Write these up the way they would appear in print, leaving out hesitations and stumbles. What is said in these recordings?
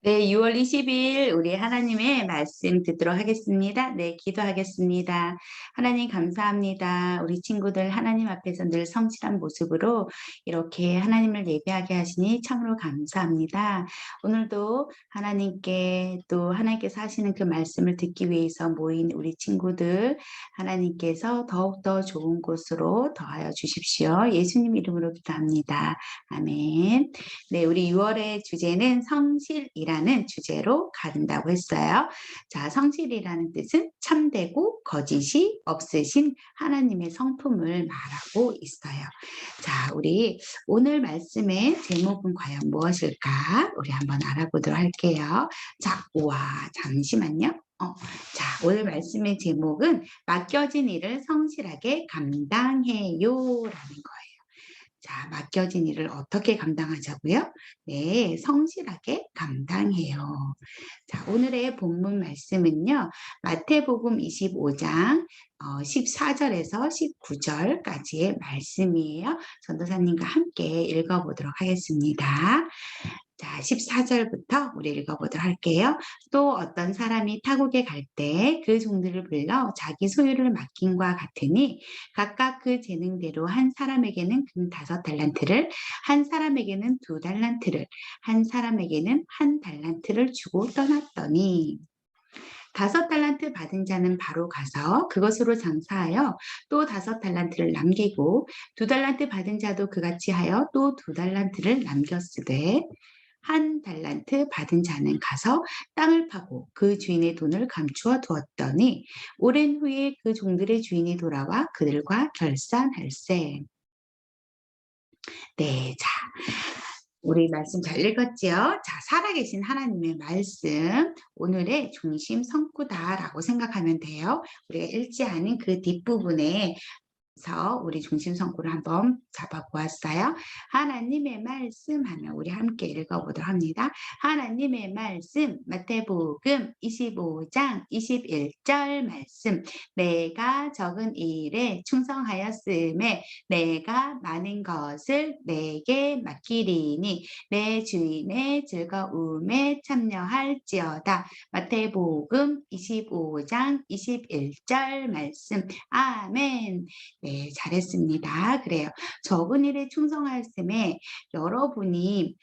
네, 6월 20일 우리 하나님의 말씀 듣도록 하겠습니다. 네, 기도하겠습니다. 하나님 감사합니다. 우리 친구들 하나님 앞에서 늘 성실한 모습으로 이렇게 하나님을 예배하게 하시니 참으로 감사합니다. 오늘도 하나님께 또 하나님께서 하시는 그 말씀을 듣기 위해서 모인 우리 친구들 하나님께서 더욱더 좋은 곳으로 더하여 주십시오. 예수님 이름으로 기도합니다. 아멘. 네, 우리 6월의 주제는 성실이라는 주제로 가른다고 했어요. 자, 성실이라는 뜻은 참되고 거짓이 없으신 하나님의 성품을 말하고 있어요. 자, 우리 오늘 말씀의 제목은 과연 무엇일까? 우리 한번 알아보도록 할게요. 자, 우와, 잠시만요. 자, 오늘 말씀의 제목은 맡겨진 일을 성실하게 감당해요라는 거예요. 자, 맡겨진 일을 어떻게 감당하자고요? 네, 성실하게 감당해요. 자, 오늘의 본문 말씀은요. 마태복음 25장 14절에서 19절까지의 말씀이에요. 전도사님과 함께 읽어보도록 하겠습니다. 자, 14절부터 우리 읽어보도록 할게요. 또 어떤 사람이 타국에 갈 때 그 종들을 불러 자기 소유를 맡김과 같으니 각각 그 재능대로 한 사람에게는 금 5달란트를, 한 사람에게는 2달란트를, 한 사람에게는 1달란트를 주고 떠났더니 5달란트 받은 자는 바로 가서 그것으로 장사하여 또 5달란트를 남기고 2달란트 받은 자도 그같이 하여 또 2달란트를 남겼으되 1달란트 받은 자는 가서 땅을 파고 그 주인의 돈을 감추어 두었더니 오랜 후에 그 종들의 주인이 돌아와 그들과 결산할세. 네, 자, 우리 말씀 잘 읽었지요? 자, 살아계신 하나님의 말씀, 오늘의 중심 성구다라고 생각하면 돼요. 우리가 읽지 않은 그 뒷부분에 우리 중심 성구를 한번 잡아보았어요. 하나님의 말씀 하면 우리 함께 읽어보도록 합니다. 하나님의 말씀 마태복음 25장 21절 말씀 내가 적은 일에 충성하였음에 내가 많은 것을 내게 맡기리니 내 주인의 즐거움에 참여할지어다. 마태복음 25장 21절 말씀 아멘. 네, 잘했습니다. 그래요. 적은 일에 충성하였음에 여러분이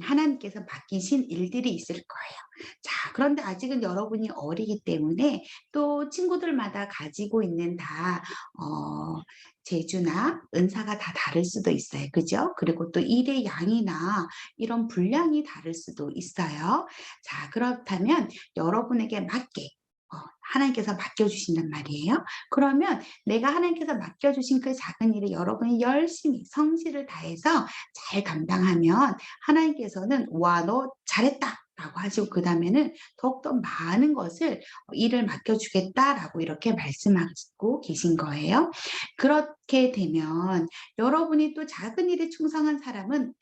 하나님께서 맡기신 일들이 있을 거예요. 자, 그런데 아직은 여러분이 어리기 때문에 또 친구들마다 가지고 있는 재주나 은사가 다 다를 수도 있어요. 그죠? 그리고 또 일의 양이나 이런 분량이 다를 수도 있어요. 자, 그렇다면 여러분에게 맞게 하나님께서 맡겨주신단 말이에요. 그러면 내가 하나님께서 맡겨주신 그 작은 일을 여러분이 열심히 성실을 다해서 잘 감당하면 하나님께서는 와, 너 잘했다 라고 하시고 그 다음에는 더욱더 많은 것을 일을 맡겨주겠다라고 이렇게 말씀하고 계신 거예요. 그렇게 되면 여러분이 또 작은 일에 충성한 사람은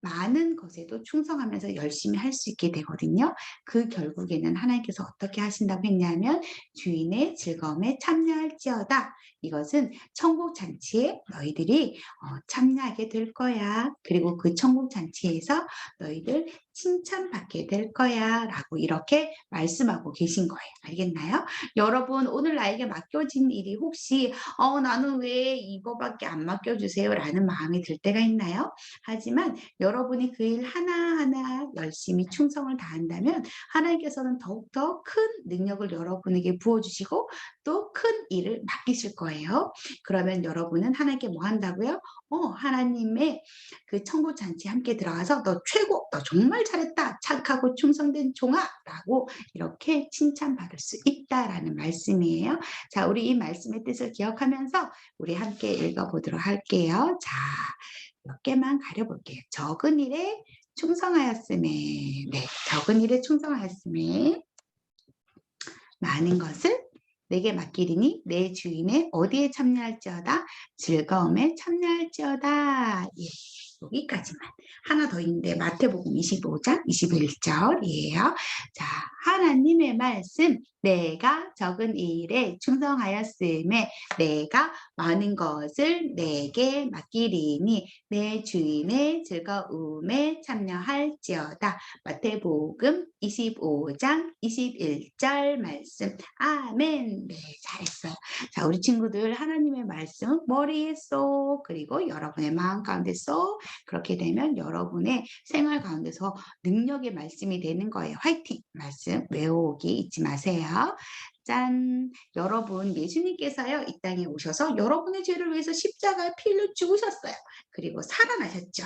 많은 것에도 충성하면서 열심히 할 수 있게 되거든요. 그 결국에는 하나님께서 어떻게 하신다고 했냐면 주인의 즐거움에 참여할지어다. 이것은 천국 잔치에 너희들이 참여하게 될 거야. 그리고 그 천국 잔치에서 너희들 칭찬받게 될 거야. 라고 이렇게 말씀하고 계신 거예요. 알겠나요? 여러분 오늘 나에게 맡겨진 일이 혹시 나는 왜 이거밖에 안 맡겨주세요? 라는 마음이 들 때가 있나요? 하지만 여러분이 그 일 하나하나 열심히 충성을 다한다면 하나님께서는 더욱더 큰 능력을 여러분에게 부어주시고 또 큰 일을 맡기실 거예요. 그러면 여러분은 하나님께 뭐 한다고요? 하나님의 그 천국 잔치에 함께 들어가서 너 최고, 너 정말 잘했다, 착하고 충성된 종아 라고 이렇게 칭찬받을 수 있다라는 말씀이에요. 자, 우리 이 말씀의 뜻을 기억하면서 우리 함께 읽어보도록 할게요. 자, 몇 개만 가려볼게요. 적은 일에 충성하였음에, 네, 적은 일에 충성하였음에 많은 것을 내게 맡기리니 내 주인의 어디에 참여할지어다 즐거움에 참여할지어다. 예. 여기까지만. 하나 더 있는데 마태복음 25장 21절이에요. 자, 하나님의 말씀, 내가 적은 일에 충성하였음에 내가 많은 것을 내게 맡기리니 내 주인의 즐거움에 참여할지어다. 마태복음 25장 21절 말씀. 아멘. 네, 잘했어요. 자, 우리 친구들 하나님의 말씀 머리에 쏙 그리고 여러분의 마음 가운데 쏙 그렇게 되면 여러분의 생활 가운데서 능력의 말씀이 되는 거예요. 화이팅! 말씀 외우기 잊지 마세요. 짠! 여러분, 예수님께서요, 이 땅에 오셔서 여러분의 죄를 위해서 십자가에 피 흘려 죽으셨어요. 그리고 살아나셨죠.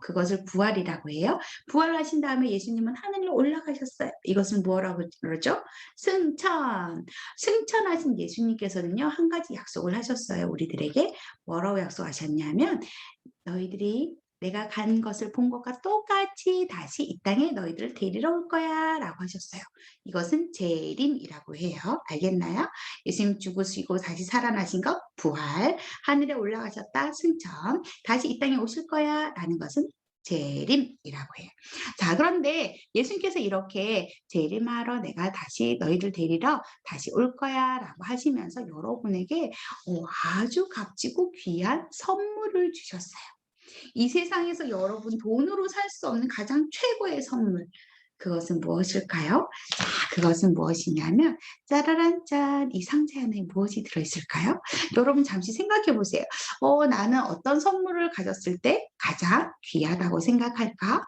그것을 부활이라고 해요. 부활하신 다음에 예수님은 하늘로 올라가셨어요. 이것은 뭐라고 그러죠? 승천. 승천하신 예수님께서는요, 한 가지 약속을 하셨어요. 우리들에게 뭐라고 약속하셨냐면 너희들이 내가 간 것을 본 것과 똑같이 다시 이 땅에 너희들을 데리러 올 거야 라고 하셨어요. 이것은 재림이라고 해요. 알겠나요? 예수님 죽으시고 다시 살아나신 것 부활, 하늘에 올라가셨다 승천, 다시 이 땅에 오실 거야 라는 것은 재림이라고 해요. 자, 그런데 예수님께서 이렇게 재림하러 내가 다시 너희들 데리러 다시 올 거야 라고 하시면서 여러분에게 아주 값지고 귀한 선물을 주셨어요. 이 세상에서 여러분 돈으로 살 수 없는 가장 최고의 선물. 그것은 무엇일까요? 자, 그것은 무엇이냐면 짜라란 짠, 이 상자 안에 무엇이 들어있을까요? 여러분 잠시 생각해 보세요. 나는 어떤 선물을 가졌을 때 가장 귀하다고 생각할까?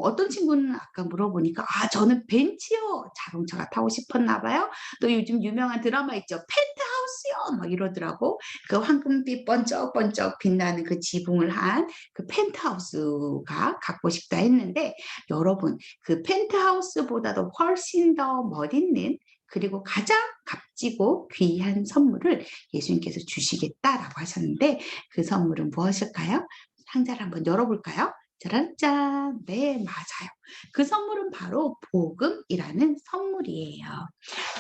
어떤 친구는 아까 물어보니까 저는 벤츠요 자동차가 타고 싶었나 봐요. 또 요즘 유명한 드라마 있죠. 펜트하우스요 막 이러더라고. 그 황금빛 번쩍번쩍 빛나는 그 지붕을 한 그 펜트하우스가 갖고 싶다 했는데 여러분 그 펜트하우스보다도 훨씬 더 멋있는 그리고 가장 값지고 귀한 선물을 예수님께서 주시겠다라고 하셨는데 그 선물은 무엇일까요? 상자를 한번 열어볼까요? 짜란짠! 네, 맞아요. 그 선물은 바로 복음이라는 선물이에요.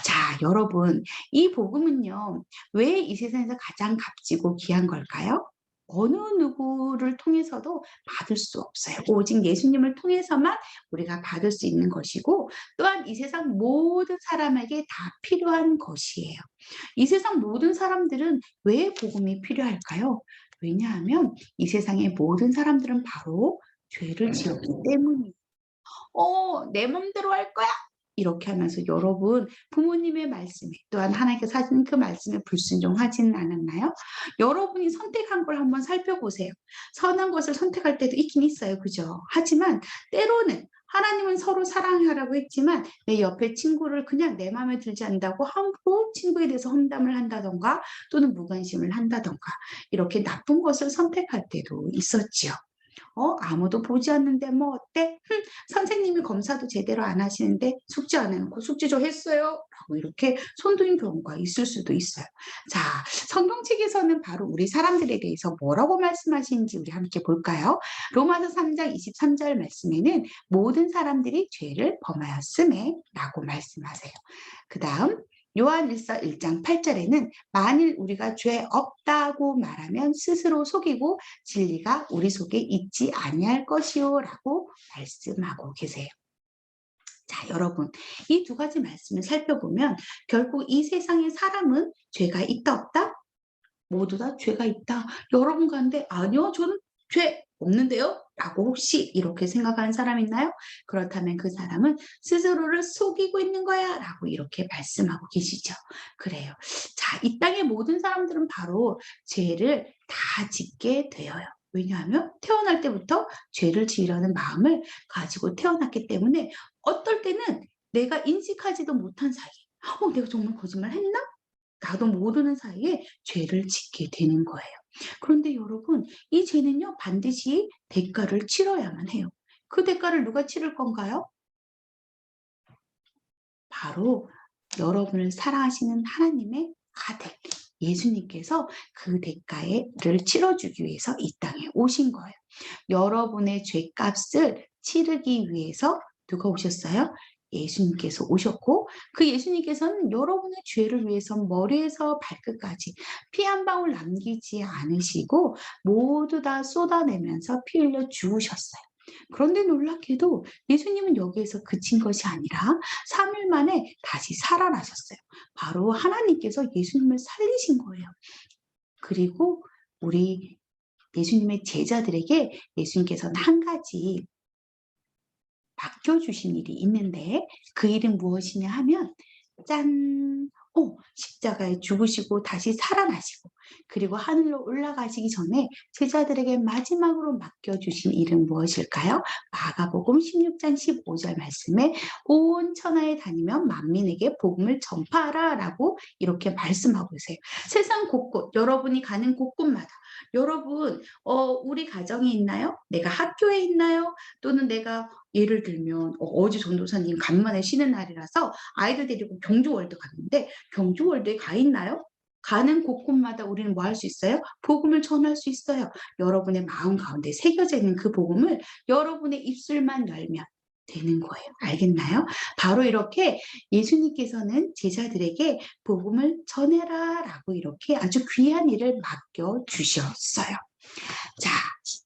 자, 여러분, 이 복음은요, 왜 이 세상에서 가장 값지고 귀한 걸까요? 어느 누구를 통해서도 받을 수 없어요. 오직 예수님을 통해서만 우리가 받을 수 있는 것이고 또한 이 세상 모든 사람에게 다 필요한 것이에요. 이 세상 모든 사람들은 왜 복음이 필요할까요? 왜냐하면 이 세상의 모든 사람들은 바로 죄를 지었기 때문이에요. 내 맘대로 할 거야. 이렇게 하면서 여러분 부모님의 말씀에 또한 하나님께서 하신 그 말씀에 불순종하지는 않았나요? 여러분이 선택한 걸 한번 살펴보세요. 선한 것을 선택할 때도 있긴 있어요. 그죠? 하지만 때로는 하나님은 서로 사랑하라고 했지만 내 옆에 친구를 그냥 내 마음에 들지 않는다고 함부로 친구에 대해서 험담을 한다던가 또는 무관심을 한다던가 이렇게 나쁜 것을 선택할 때도 있었지요. 아무도 보지 않는데 뭐 어때? 선생님이 검사도 제대로 안 하시는데 숙제 안 해놓고 숙제 저 했어요. 라고 이렇게 손드는 경우가 있을 수도 있어요. 자, 성경책에서는 바로 우리 사람들에 대해서 뭐라고 말씀하시는지 우리 함께 볼까요? 로마서 3장 23절 말씀에는 모든 사람들이 죄를 범하였음에 라고 말씀하세요. 그 다음 요한일서 1장 8절에는 만일 우리가 죄 없다고 말하면 스스로 속이고 진리가 우리 속에 있지 아니할 것이요 라고 말씀하고 계세요. 자, 여러분 이 두 가지 말씀을 살펴보면 결국 이 세상의 사람은 죄가 있다 없다? 모두 다 죄가 있다. 여러분 가운데 아니요 저는 죄 없는데요? 라고 혹시 이렇게 생각하는 사람 있나요? 그렇다면 그 사람은 스스로를 속이고 있는 거야 라고 이렇게 말씀하고 계시죠. 그래요. 자, 이 땅의 모든 사람들은 바로 죄를 다 짓게 되어요. 왜냐하면 태어날 때부터 죄를 지으려는 마음을 가지고 태어났기 때문에 어떨 때는 내가 인식하지도 못한 사이에 내가 정말 거짓말 했나? 나도 모르는 사이에 죄를 짓게 되는 거예요. 그런데 여러분, 이 죄는요, 반드시 대가를 치러야만 해요. 그 대가를 누가 치를 건가요? 바로 여러분을 사랑하시는 하나님의 아들, 예수님께서 그 대가를 치러주기 위해서 이 땅에 오신 거예요. 여러분의 죄값을 치르기 위해서 누가 오셨어요? 예수님께서 오셨고 그 예수님께서는 여러분의 죄를 위해서 머리에서 발끝까지 피 한 방울 남기지 않으시고 모두 다 쏟아내면서 피 흘려 죽으셨어요. 그런데 놀랍게도 예수님은 여기에서 그친 것이 아니라 3일 만에 다시 살아나셨어요. 바로 하나님께서 예수님을 살리신 거예요. 그리고 우리 예수님의 제자들에게 예수님께서는 한 가지 맡겨주신 일이 있는데 그 일은 무엇이냐 하면 짠! 십자가에 죽으시고 다시 살아나시고 그리고 하늘로 올라가시기 전에 제자들에게 마지막으로 맡겨주신 일은 무엇일까요? 마가복음 16장 15절 말씀에 온 천하에 다니며 만민에게 복음을 전파하라 라고 이렇게 말씀하고 계세요. 세상 곳곳 여러분이 가는 곳곳마다 여러분 우리 가정에 있나요? 내가 학교에 있나요? 또는 내가 예를 들면 어제 전도사님 간만에 쉬는 날이라서 아이들 데리고 경주월드 갔는데 경주월드에 가 있나요? 가는 곳곳마다 우리는 뭐 할 수 있어요? 복음을 전할 수 있어요. 여러분의 마음 가운데 새겨져 있는 그 복음을 여러분의 입술만 열면 되는 거예요. 알겠나요? 바로 이렇게 예수님께서는 제자들에게 복음을 전해라 라고 이렇게 아주 귀한 일을 맡겨주셨어요. 자,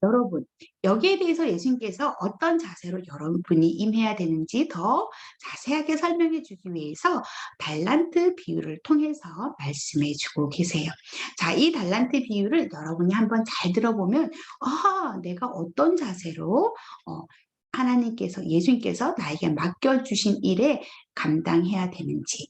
여러분 여기에 대해서 예수님께서 어떤 자세로 여러분이 임해야 되는지 더 자세하게 설명해 주기 위해서 달란트 비유를 통해서 말씀해 주고 계세요. 자, 이 달란트 비유를 여러분이 한번 잘 들어보면 내가 어떤 자세로 하나님께서 예수님께서 나에게 맡겨주신 일에 감당해야 되는지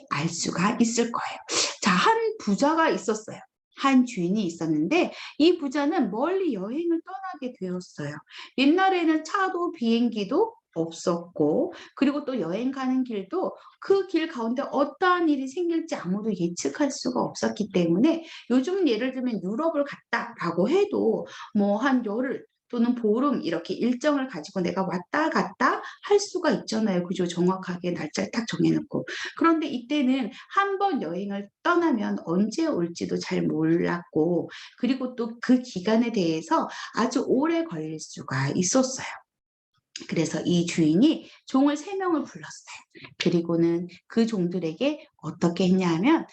알 수가 있을 거예요. 자, 한 부자가 있었어요. 한 주인이 있었는데 이 부자는 멀리 여행을 떠나게 되었어요. 옛날에는 차도 비행기도 없었고 그리고 또 여행 가는 길도 그 길 가운데 어떠한 일이 생길지 아무도 예측할 수가 없었기 때문에 요즘 예를 들면 유럽을 갔다라고 해도 뭐 한 열흘 또는 보름 이렇게 일정을 가지고 내가 왔다 갔다 할 수가 있잖아요. 그죠? 정확하게 날짜를 딱 정해놓고. 그런데 이때는 한 번 여행을 떠나면 언제 올지도 잘 몰랐고 그리고 또 그 기간에 대해서 아주 오래 걸릴 수가 있었어요. 그래서 이 주인이 종을 3명을 불렀어요. 그리고는 그 종들에게 어떻게 했냐 하면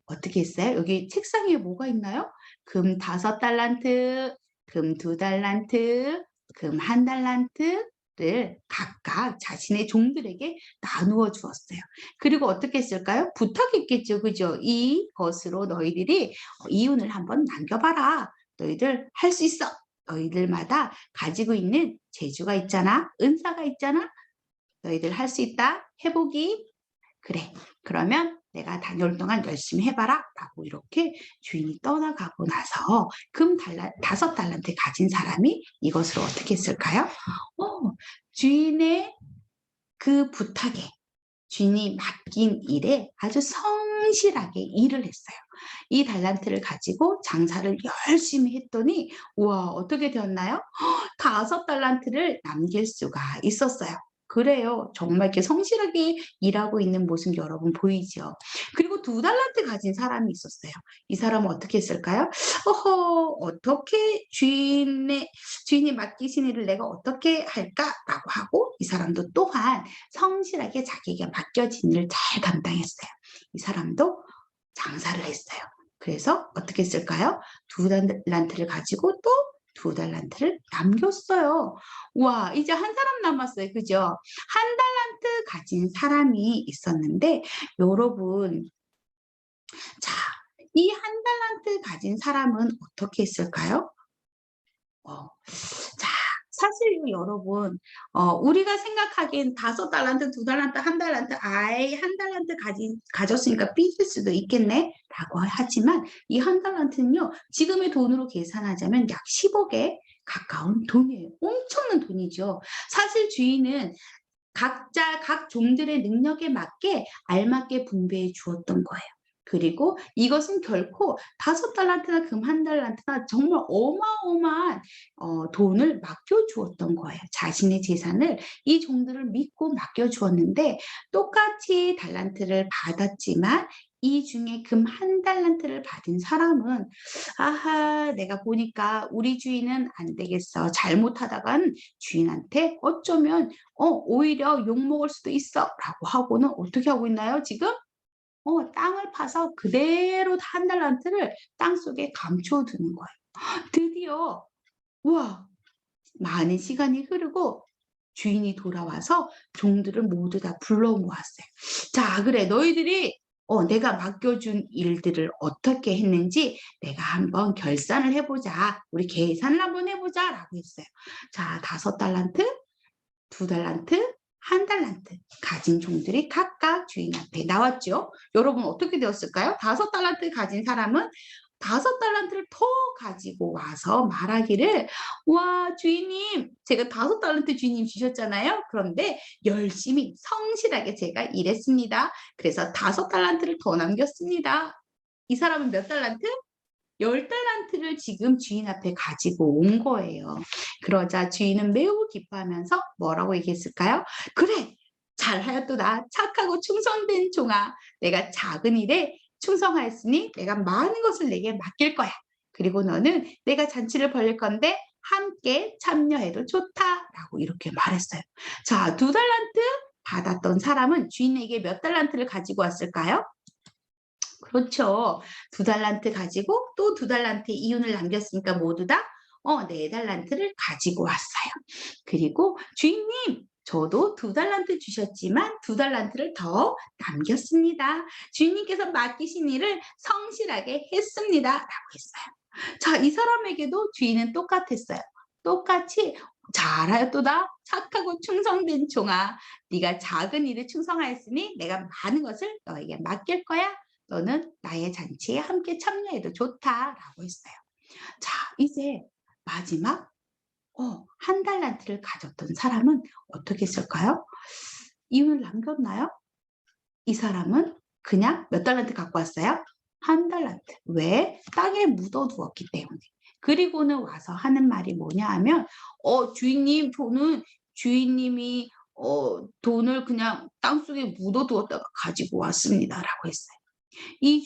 어떻게 했어요? 여기 책상 위에 뭐가 있나요? 금 5달란트, 금 2달란트, 금 1달란트를 각각 자신의 종들에게 나누어 주었어요. 그리고 어떻게 했을까요? 부탁했겠죠. 그죠? 이것으로 너희들이 이윤을 한번 남겨봐라. 너희들 할 수 있어. 너희들마다 가지고 있는 재주가 있잖아. 은사가 있잖아. 너희들 할 수 있다. 해보기. 그래. 그러면 내가 다녀올 동안 열심히 해봐라. 라고 이렇게 주인이 떠나가고 나서 금 5달란트 가진 사람이 이것을 어떻게 했을까요? 주인의 그 부탁에 주인이 맡긴 일에 아주 성실하게 일을 했어요. 이 달란트를 가지고 장사를 열심히 했더니 우와 어떻게 되었나요? 5달란트를 남길 수가 있었어요. 그래요. 정말 이렇게 성실하게 일하고 있는 모습 여러분 보이죠? 그리고 2달란트 가진 사람이 있었어요. 이 사람은 어떻게 했을까요? 어떻게 주인이 맡기신 일을 내가 어떻게 할까라고 하고 이 사람도 또한 성실하게 자기에게 맡겨진 일을 잘 감당했어요. 이 사람도 장사를 했어요. 그래서 어떻게 했을까요? 2달란트를 가지고 또 2달란트를 남겼어요. 와, 이제 한 사람 남았어요. 그죠? 1달란트 가진 사람이 있었는데 여러분, 자, 이 1달란트 가진 사람은 어떻게 했을까요? 자, 사실 여러분, 우리가 생각하기엔 5달란트, 2달란트, 1달란트, 아이 1달란트 가졌으니까 삐질 수도 있겠네? 라고 하지만 이 1달란트는요, 지금의 돈으로 계산하자면 약 10억에 가까운 돈이에요. 엄청난 돈이죠. 사실 주인은 각자 각 종들의 능력에 맞게 알맞게 분배해 주었던 거예요. 그리고 이것은 결코 5달란트나 금 1달란트나 정말 어마어마한 돈을 맡겨주었던 거예요. 자신의 재산을 이 종들을 믿고 맡겨주었는데 똑같이 달란트를 받았지만 이 중에 금 한 달란트를 받은 사람은 아하 내가 보니까 우리 주인은 안 되겠어. 잘못하다간 주인한테 어쩌면 오히려 욕먹을 수도 있어 라고 하고는 어떻게 하고 있나요 지금? 땅을 파서 그대로 한 달란트를 땅속에 감춰두는 거예요. 드디어 우와 많은 시간이 흐르고 주인이 돌아와서 종들을 모두 다 불러 모았어요. 자, 그래 너희들이 내가 맡겨준 일들을 어떻게 했는지 내가 한번 결산을 해보자. 우리 계산을 한번 해보자 라고 했어요. 자, 5달란트, 2달란트, 1달란트 가진 종들이 각각 주인 앞에 나왔죠. 여러분 어떻게 되었을까요? 5달란트 가진 사람은 5달란트를 더 가지고 와서 말하기를 와 주인님 제가 5달란트 주인님 주셨잖아요. 그런데 열심히 성실하게 제가 일했습니다. 그래서 5달란트를 더 남겼습니다. 이 사람은 몇 달란트? 10달란트를 지금 주인 앞에 가지고 온 거예요. 그러자 주인은 매우 기뻐하면서 뭐라고 얘기했을까요? 그래 잘하였도다 착하고 충성된 종아 내가 작은 일에 충성하였으니 내가 많은 것을 내게 맡길 거야. 그리고 너는 내가 잔치를 벌릴 건데 함께 참여해도 좋다라고 이렇게 말했어요. 자, 2달란트 받았던 사람은 주인에게 몇 달란트를 가지고 왔을까요? 그렇죠. 2달란트 가지고 또 2달란트 이윤을 남겼으니까 모두 다 4달란트를 가지고 왔어요. 그리고 주인님 저도 2달란트 주셨지만 2달란트를 더 남겼습니다. 주인님께서 맡기신 일을 성실하게 했습니다. 라고 했어요. 자, 이 사람에게도 주인은 똑같았어요. 똑같이 잘하였도다 착하고 충성된 종아 네가 작은 일에 충성하였으니 내가 많은 것을 너에게 맡길 거야. 너는 나의 잔치에 함께 참여해도 좋다라고 했어요. 자, 이제 마지막 1달란트를 가졌던 사람은 어떻게 했을까요? 이윤을 남겼나요? 이 사람은 그냥 몇 달란트 갖고 왔어요? 1달란트. 왜? 땅에 묻어두었기 때문에. 그리고는 와서 하는 말이 뭐냐 하면 주인님 저는 주인님이 돈을 그냥 땅속에 묻어두었다가 가지고 왔습니다. 라고 했어요. 이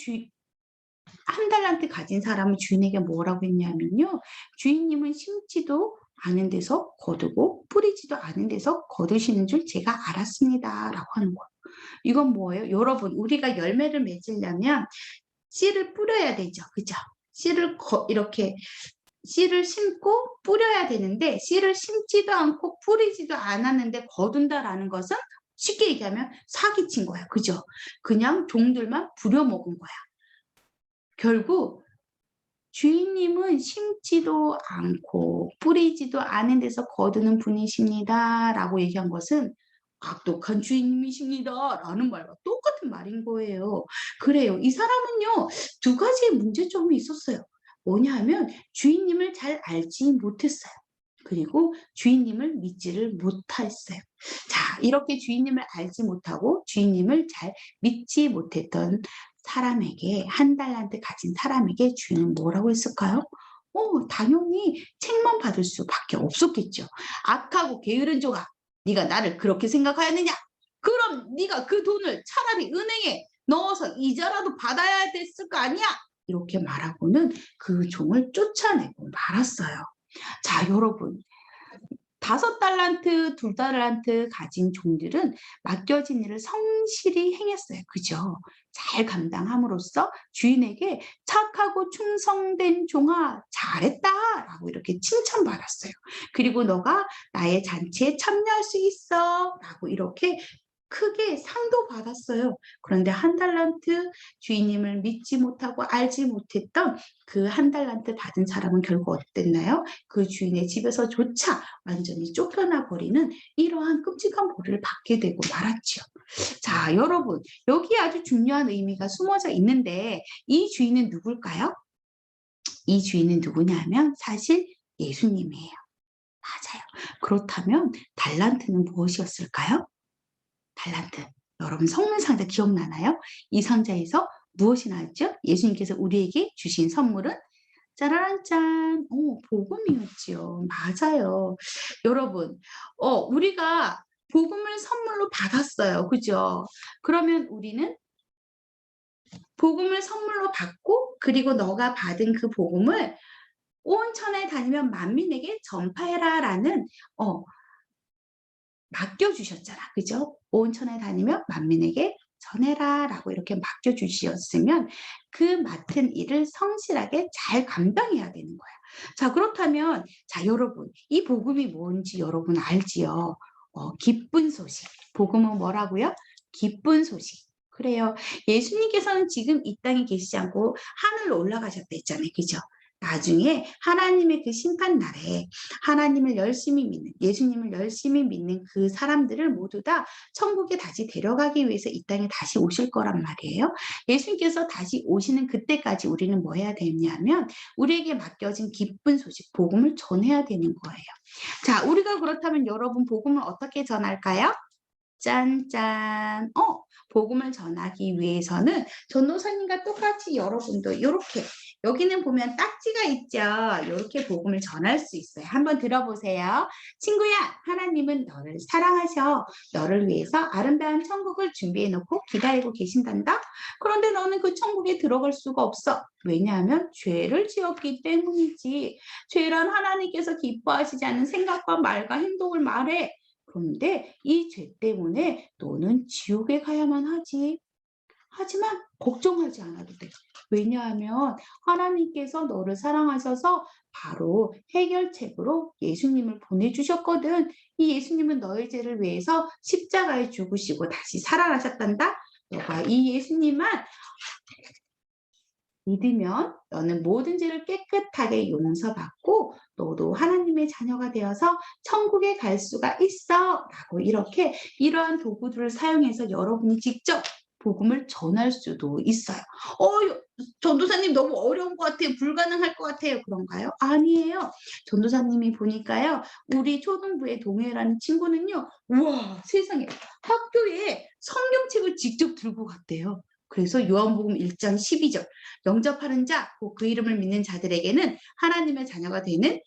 1달란트 가진 사람은 주인에게 뭐라고 했냐면요. 주인님은 심지도 않은 데서 거두고 뿌리지도 않은 데서 거두시는 줄 제가 알았습니다. 라고 하는 거예요. 이건 뭐예요? 여러분 우리가 열매를 맺으려면 씨를 뿌려야 되죠. 그죠? 씨를 이렇게 씨를 심고 뿌려야 되는데 씨를 심지도 않고 뿌리지도 않았는데 거둔다라는 것은 쉽게 얘기하면 사기친 거야. 그죠? 그냥 종들만 부려먹은 거야. 결국 주인님은 심지도 않고 뿌리지도 않은 데서 거두는 분이십니다. 라고 얘기한 것은 악독한 주인님이십니다. 라는 말과 똑같은 말인 거예요. 그래요. 이 사람은요. 2가지의 문제점이 있었어요. 뭐냐 하면 주인님을 잘 알지 못했어요. 그리고 주인님을 믿지를 못했어요. 자, 이렇게 주인님을 알지 못하고 주인님을 잘 믿지 못했던 사람에게 1달란트 가진 사람에게 주인은 뭐라고 했을까요? 당연히 책만 받을 수밖에 없었겠죠. 악하고 게으른 종아, 네가 나를 그렇게 생각하였느냐? 그럼 네가 그 돈을 차라리 은행에 넣어서 이자라도 받아야 됐을 거 아니야? 이렇게 말하고는 그 종을 쫓아내고 말았어요. 자, 여러분. 5달란트, 2달란트 가진 종들은 맡겨진 일을 성실히 행했어요. 그죠? 잘 감당함으로써 주인에게 착하고 충성된 종아 잘했다 라고 이렇게 칭찬받았어요. 그리고 너가 나의 잔치에 참여할 수 있어 라고 이렇게 크게 상도 받았어요. 그런데 1달란트 주인님을 믿지 못하고 알지 못했던 그 1달란트 받은 사람은 결국 어땠나요? 그 주인의 집에서조차 완전히 쫓겨나 버리는 이러한 끔찍한 벌을 받게 되고 말았죠. 자, 여러분 여기 아주 중요한 의미가 숨어져 있는데 이 주인은 누굴까요? 이 주인은 누구냐면 사실 예수님이에요. 맞아요. 그렇다면 달란트는 무엇이었을까요? 달란트. 여러분 성문상자 기억나나요? 이 상자에서 무엇이 나왔죠? 예수님께서 우리에게 주신 선물은 짜라란짠. 복음이었지요. 맞아요. 여러분, 우리가 복음을 선물로 받았어요. 그죠? 그러면 우리는 복음을 선물로 받고 그리고 너가 받은 그 복음을 온 천하에 다니며 만민에게 전파해라라는 맡겨주셨잖아. 그죠? 온 천하에 다니며 만민에게 전해라라고 이렇게 맡겨주셨으면 그 맡은 일을 성실하게 잘 감당해야 되는 거야. 자, 그렇다면 자, 여러분, 이 복음이 뭔지 여러분 알지요? 기쁜 소식. 복음은 뭐라고요? 기쁜 소식. 그래요. 예수님께서는 지금 이 땅에 계시지 않고 하늘로 올라가셨다 했잖아요. 그죠? 나중에 하나님의 그 심판날에 하나님을 열심히 믿는, 예수님을 열심히 믿는 그 사람들을 모두 다 천국에 다시 데려가기 위해서 이 땅에 다시 오실 거란 말이에요. 예수님께서 다시 오시는 그때까지 우리는 뭐 해야 되냐면 우리에게 맡겨진 기쁜 소식, 복음을 전해야 되는 거예요. 자, 우리가 그렇다면 여러분 복음을 어떻게 전할까요? 짠짠. 복음을 전하기 위해서는 전도사님과 똑같이 여러분도 이렇게 여기는 보면 딱지가 있죠. 이렇게 복음을 전할 수 있어요. 한번 들어보세요. 친구야, 하나님은 너를 사랑하셔. 너를 위해서 아름다운 천국을 준비해 놓고 기다리고 계신단다. 그런데 너는 그 천국에 들어갈 수가 없어. 왜냐하면 죄를 지었기 때문이지. 죄란 하나님께서 기뻐하시지 않는 생각과 말과 행동을 말해. 그런데 이 죄 때문에 너는 지옥에 가야만 하지. 하지만 걱정하지 않아도 돼. 왜냐하면 하나님께서 너를 사랑하셔서 바로 해결책으로 예수님을 보내주셨거든. 이 예수님은 너의 죄를 위해서 십자가에 죽으시고 다시 살아나셨단다. 너가 이 예수님만 믿으면 너는 모든 죄를 깨끗하게 용서받고 너도 하나님의 자녀가 되어서 천국에 갈 수가 있어 라고 이렇게 이러한 도구들을 사용해서 여러분이 직접 복음을 전할 수도 있어요. 전도사님 너무 어려운 것 같아요. 불가능할 것 같아요. 그런가요? 아니에요. 전도사님이 보니까요. 우리 초등부의 동해라는 친구는요. 우와 세상에 학교에 성경책을 직접 들고 갔대요. 그래서 요한복음 1장 12절 영접하는 자, 그 이름을 믿는 자들에게는 하나님의 자녀가 되는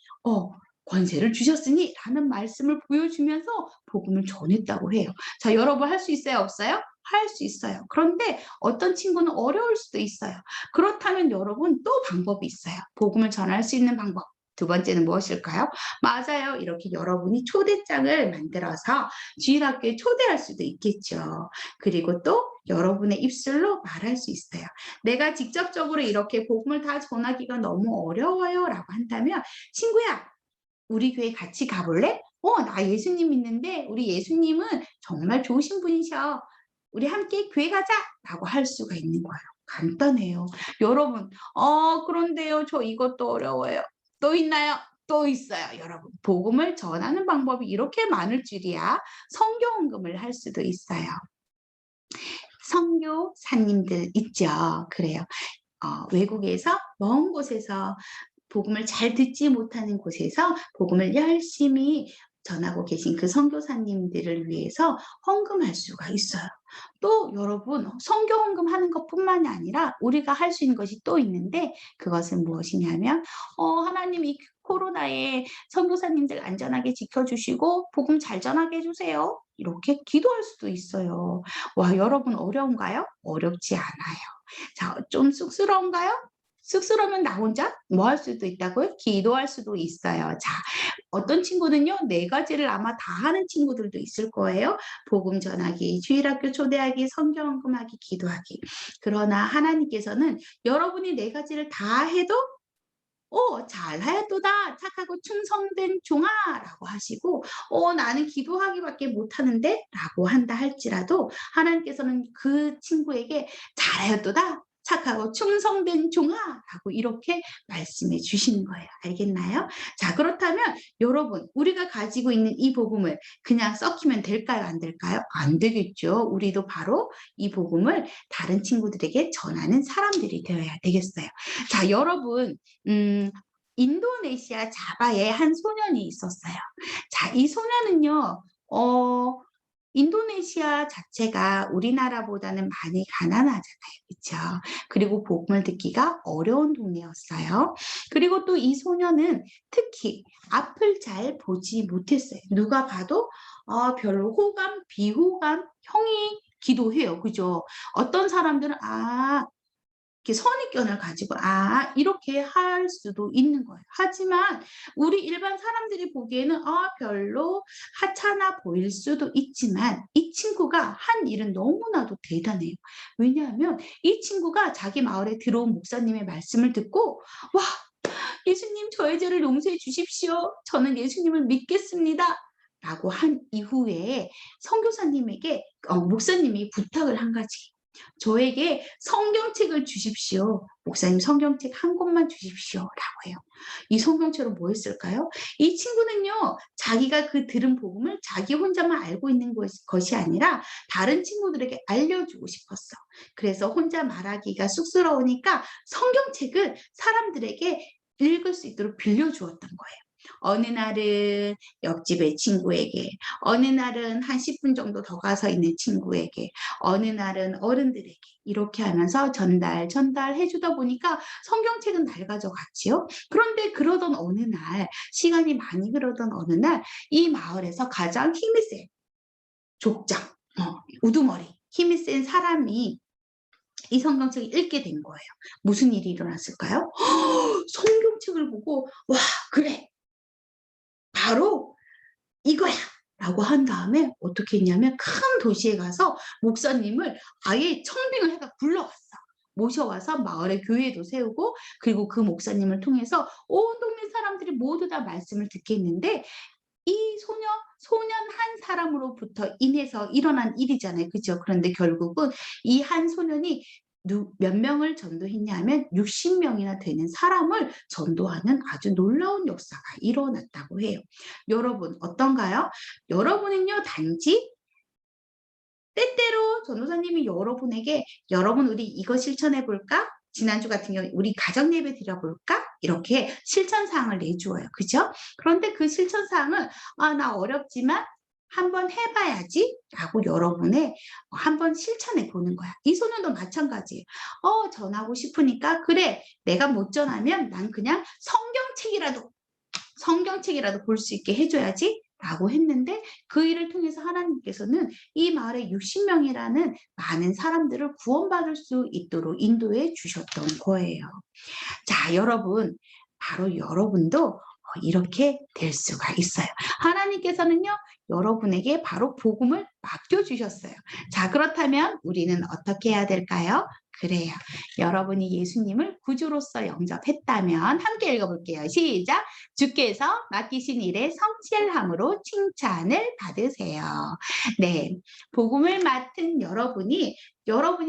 권세를 주셨으니 라는 말씀을 보여주면서 복음을 전했다고 해요. 자, 여러분 할 수 있어요? 없어요? 할 수 있어요. 그런데 어떤 친구는 어려울 수도 있어요. 그렇다면 여러분 또 방법이 있어요. 복음을 전할 수 있는 방법. 두 번째는 무엇일까요? 맞아요. 이렇게 여러분이 초대장을 만들어서 주일학교에 초대할 수도 있겠죠. 그리고 또 여러분의 입술로 말할 수 있어요. 내가 직접적으로 이렇게 복음을 다 전하기가 너무 어려워요 라고 한다면 친구야 우리 교회 같이 가볼래? 나 예수님 믿는데 우리 예수님은 정말 좋으신 분이셔. 우리 함께 교회 가자 라고 할 수가 있는 거예요. 간단해요. 여러분 그런데요 저 이것도 어려워요. 또 있나요? 또 있어요. 여러분 복음을 전하는 방법이 이렇게 많을 줄이야. 성경언급을 할 수도 있어요. 선교사님들 있죠. 그래요. 외국에서 먼 곳에서 복음을 잘 듣지 못하는 곳에서 복음을 열심히 전하고 계신 그 선교사님들을 위해서 헌금할 수가 있어요. 또 여러분 선교 헌금하는 것뿐만이 아니라 우리가 할 수 있는 것이 또 있는데 그것은 무엇이냐면 하나님이 코로나에 선교사님들 안전하게 지켜주시고 복음 잘 전하게 해주세요. 이렇게 기도할 수도 있어요. 와 여러분 어려운가요? 어렵지 않아요. 자, 좀 쑥스러운가요? 쑥스러우면 나 혼자 뭐 할 수도 있다고요? 기도할 수도 있어요. 자, 어떤 친구는요, 4가지를 아마 다 하는 친구들도 있을 거예요. 복음 전하기, 주일학교 초대하기, 성경언급하기, 기도하기. 그러나 하나님께서는 여러분이 4가지를 다 해도 잘하였도다 착하고 충성된 종아라고 하시고 나는 기도하기밖에 못하는데 라고 한다 할지라도 하나님께서는 그 친구에게 잘하였도다 착하고 충성된 종아라고 이렇게 말씀해 주시는 거예요. 알겠나요? 자 그렇다면 여러분 우리가 가지고 있는 이 복음을 그냥 썩히면 될까요? 안 될까요? 안 되겠죠. 우리도 바로 이 복음을 다른 친구들에게 전하는 사람들이 되어야 되겠어요. 자 여러분 인도네시아 자바에 한 소년이 있었어요. 자, 이 소년은요, 인도네시아 자체가 우리나라보다는 많이 가난하잖아요. 그렇죠? 그리고 복음을 듣기가 어려운 동네였어요. 그리고 또 이 소년은 특히 앞을 잘 보지 못했어요. 누가 봐도 별로 호감, 비호감, 형이 기도해요. 그죠? 어떤 사람들은 이렇게 선입견을 가지고 이렇게 할 수도 있는 거예요. 하지만 우리 일반 사람들이 보기에는 별로 하찮아 보일 수도 있지만 이 친구가 한 일은 너무나도 대단해요. 왜냐하면 이 친구가 자기 마을에 들어온 목사님의 말씀을 듣고 와, 예수님 저의 죄를 용서해 주십시오. 저는 예수님을 믿겠습니다. 라고 한 이후에 선교사님에게 목사님이 부탁을 한 가지. 저에게 성경책을 주십시오. 목사님 성경책 한 권만 주십시오. 라고 해요. 이 성경책은 뭐였을까요? 이 친구는요. 자기가 그 들은 복음을 자기 혼자만 알고 있는 것이 아니라 다른 친구들에게 알려주고 싶었어. 그래서 혼자 말하기가 쑥스러우니까 성경책을 사람들에게 읽을 수 있도록 빌려주었던 거예요. 어느 날은 옆집의 친구에게, 어느 날은 한 10분 정도 더 가서 있는 친구에게, 어느 날은 어른들에게 이렇게 하면서 전달해 주다 보니까 성경책은 낡아져갔지요. 그런데 그러던 어느 날, 시간이 많이 흐르던 어느 날 이 마을에서 가장 힘이 센 족장, 우두머리, 힘이 센 사람이 이 성경책을 읽게 된 거예요. 무슨 일이 일어났을까요? 성경책을 보고 와, 그래, 바로 이거야! 라고 한 다음에 어떻게 했냐면 큰 도시에 가서 목사님을 아예 청빙을 해가 불러왔어. 모셔와서 마을에 교회도 세우고, 그리고 그 목사님을 통해서 온 동네 사람들이 모두 다 말씀을 듣게 했는데, 이 소년 한 사람으로부터 인해서 일어난 일이잖아요. 그죠? 그런데 결국은 이 한 소년이 몇 명을 전도했냐면 60명이나 되는 사람을 전도하는 아주 놀라운 역사가 일어났다고 해요. 여러분 어떤가요? 여러분은요, 단지 때때로 전도사님이 여러분에게 여러분 우리 이거 실천해 볼까? 지난주 같은 경우 우리 가정 예배 드려볼까? 이렇게 실천사항을 내주어요. 그죠? 그런데 그 실천사항은 나 어렵지만 한번 해봐야지 라고 여러분의 한번 실천해 보는 거야. 이 소년도 마찬가지예요. 전하고 싶으니까 그래, 내가 못 전하면 난 그냥 성경책이라도 볼 수 있게 해줘야지 라고 했는데 그 일을 통해서 하나님께서는 이 마을에 60명이라는 많은 사람들을 구원받을 수 있도록 인도해 주셨던 거예요. 자, 여러분, 바로 여러분도 이렇게 될 수가 있어요. 하나님께서는요, 여러분에게 바로 복음을 맡겨주셨어요. 자, 그렇다면 우리는 어떻게 해야 될까요? 그래요. 여러분이 예수님을 구주로서 영접했다면 함께 읽어볼게요. 시작! 주께서 맡기신 일에 성실함으로 칭찬을 받으세요. 네, 복음을 맡은 여러분이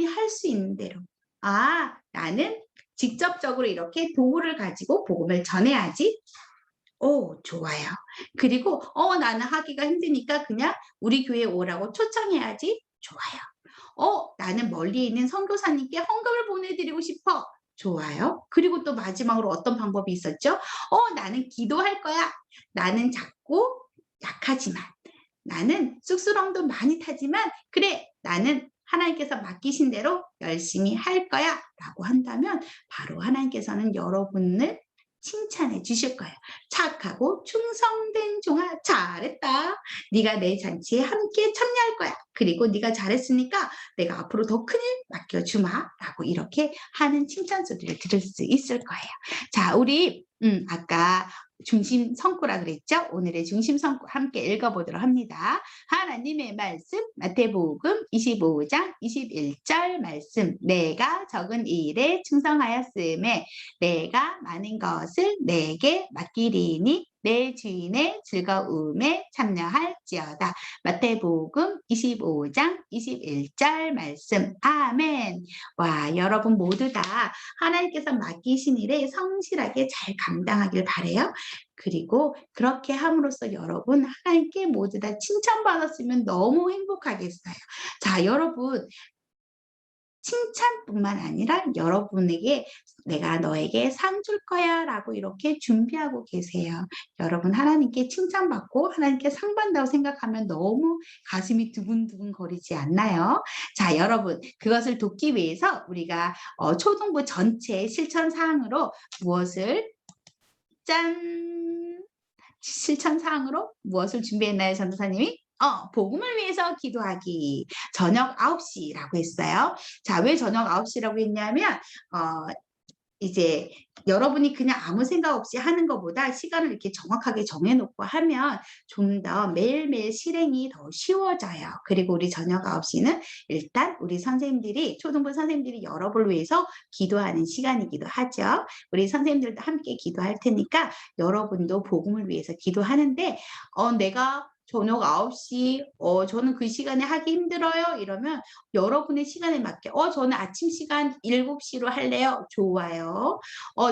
할 수 있는 대로 나는 직접적으로 이렇게 도구를 가지고 복음을 전해야지. 좋아요. 그리고 나는 하기가 힘드니까 그냥 우리 교회에 오라고 초청해야지. 좋아요. 나는 멀리 있는 선교사님께 헌금을 보내드리고 싶어. 좋아요. 그리고 또 마지막으로 어떤 방법이 있었죠? 나는 기도할 거야. 나는 작고 약하지만, 나는 쑥스러움도 많이 타지만, 그래, 나는 하나님께서 맡기신 대로 열심히 할 거야 라고 한다면 바로 하나님께서는 여러분을 칭찬해 주실 거예요. 착하고 충성된 종아, 잘했다. 네가 내 잔치에 함께 참여할 거야. 그리고 네가 잘했으니까 내가 앞으로 더 큰 일 맡겨주마 라고 이렇게 하는 칭찬 소리를 들을 수 있을 거예요. 자, 우리 아까 중심 성구라 그랬죠? 오늘의 중심 성구 함께 읽어보도록 합니다. 하나님의 말씀 마태복음 25장 21절 말씀. 내가 적은 일에 충성하였음에 내가 많은 것을 내게 맡기리니 내 주인의 즐거움에 참여할지어다. 마태복음 25장 21절 말씀. 아멘. 와, 여러분 모두 다 하나님께서 맡기신 일에 성실하게 잘 감당하길 바래요. 그리고 그렇게 함으로써 여러분 하나님께 모두 다 칭찬받았으면 너무 행복하겠어요. 자, 여러분 칭찬뿐만 아니라 여러분에게 내가 너에게 상 줄 거야 라고 이렇게 준비하고 계세요. 여러분 하나님께 칭찬받고 하나님께 상 받는다고 생각하면 너무 가슴이 두근두근 거리지 않나요? 자, 여러분 그것을 돕기 위해서 우리가 초등부 전체 실천 사항으로 무엇을 실천 사항으로 무엇을 준비했나요, 전도사님이? 복음을 위해서 기도하기. 저녁 9시라고 했어요. 자, 왜 저녁 9시라고 했냐면 이제 여러분이 그냥 아무 생각 없이 하는 것보다 시간을 이렇게 정확하게 정해놓고 하면 좀 더 매일매일 실행이 더 쉬워져요. 그리고 우리 저녁 9시는 일단 우리 선생님들이, 초등부 선생님들이 여러분을 위해서 기도하는 시간이기도 하죠. 우리 선생님들도 함께 기도할 테니까 여러분도 복음을 위해서 기도하는데 내가 저녁 9시, 저는 그 시간에 하기 힘들어요. 이러면 여러분의 시간에 맞게, 저는 아침 시간 7시로 할래요. 좋아요.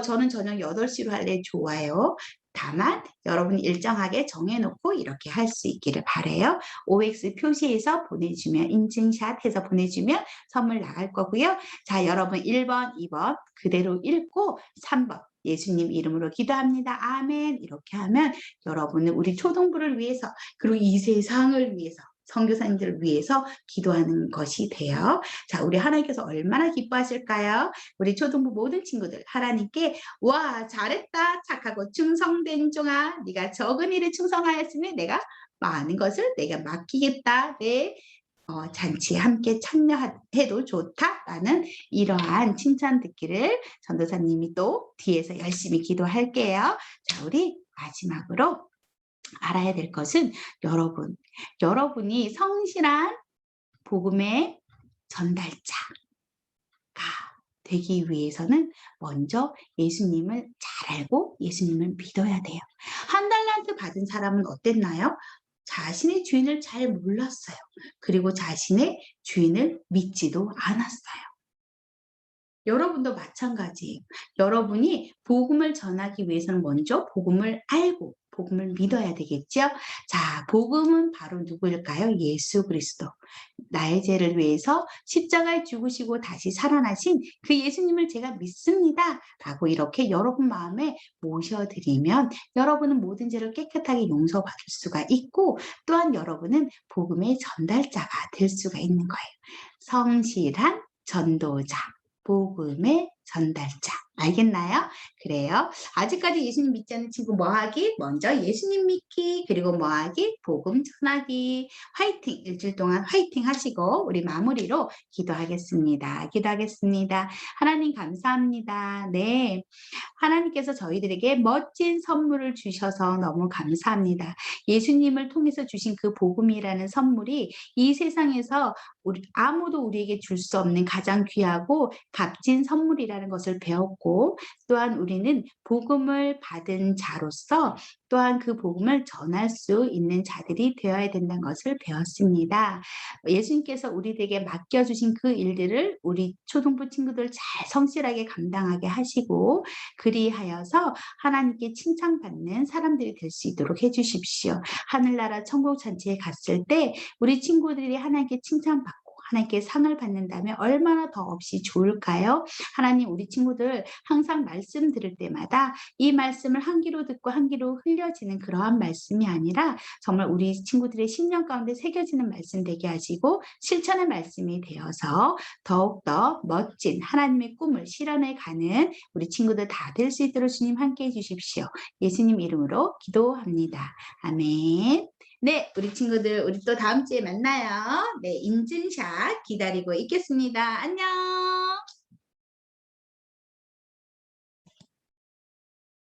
저는 저녁 8시로 할래요. 좋아요. 다만 여러분이 일정하게 정해놓고 이렇게 할 수 있기를 바라요. OX 표시해서 보내주면, 인증샷 해서 보내주면 선물 나갈 거고요. 자, 여러분 1번, 2번 그대로 읽고 3번 예수님 이름으로 기도합니다. 아멘. 이렇게 하면 여러분은 우리 초등부를 위해서, 그리고 이 세상을 위해서, 선교사님들을 위해서 기도하는 것이 돼요. 자, 우리 하나님께서 얼마나 기뻐하실까요? 우리 초등부 모든 친구들 하나님께 와 잘했다, 착하고 충성된 종아, 네가 적은 일에 충성하였으니 내가 많은 것을 내가 맡기겠다. 네. 잔치에 함께 참여해도 좋다라는 이러한 칭찬 듣기를 전도사님이 또 뒤에서 열심히 기도할게요. 자, 우리 마지막으로 알아야 될 것은 여러분이 성실한 복음의 전달자가 되기 위해서는 먼저 예수님을 잘 알고 예수님을 믿어야 돼요. 한 달란트 받은 사람은 어땠나요? 자신의 주인을 잘 몰랐어요. 그리고 자신의 주인을 믿지도 않았어요. 여러분도 마찬가지예요. 여러분이 복음을 전하기 위해서는 먼저 복음을 알고 복음을 믿어야 되겠죠? 자, 복음은 바로 누구일까요? 예수 그리스도. 나의 죄를 위해서 십자가에 죽으시고 다시 살아나신 그 예수님을 제가 믿습니다. 라고 이렇게 여러분 마음에 모셔드리면 여러분은 모든 죄를 깨끗하게 용서받을 수가 있고, 또한 여러분은 복음의 전달자가 될 수가 있는 거예요. 성실한 전도자, 복음의 전달자. 알겠나요? 그래요. 아직까지 예수님 믿지 않는 친구 뭐하기? 먼저 예수님 믿기, 그리고 뭐하기? 복음 전하기. 화이팅! 일주일 동안 화이팅 하시고 우리 마무리로 기도하겠습니다. 기도하겠습니다. 하나님 감사합니다. 네, 하나님께서 저희들에게 멋진 선물을 주셔서 너무 감사합니다. 예수님을 통해서 주신 그 복음이라는 선물이 이 세상에서 아무도 우리에게 줄 수 없는 가장 귀하고 값진 선물이라는 것을 배웠고, 또한 우리는 복음을 받은 자로서 또한 그 복음을 전할 수 있는 자들이 되어야 된다는 것을 배웠습니다. 예수님께서 우리에게 맡겨주신 그 일들을 우리 초등부 친구들 잘 성실하게 감당하게 하시고, 그리하여서 하나님께 칭찬받는 사람들이 될 수 있도록 해주십시오. 하늘나라 천국 잔치에 갔을 때 우리 친구들이 하나님께 칭찬받고 하나님께 상을 받는다면 얼마나 더 없이 좋을까요? 하나님, 우리 친구들 항상 말씀 들을 때마다 이 말씀을 한 귀로 듣고 한 귀로 흘려지는 그러한 말씀이 아니라 정말 우리 친구들의 심령 가운데 새겨지는 말씀 되게 하시고 실천의 말씀이 되어서 더욱더 멋진 하나님의 꿈을 실현해 가는 우리 친구들 다 될 수 있도록 주님 함께 해주십시오. 예수님 이름으로 기도합니다. 아멘. 네, 우리 친구들, 우리 또 다음 주에 만나요. 네, 인증샷 기다리고 있겠습니다. 안녕.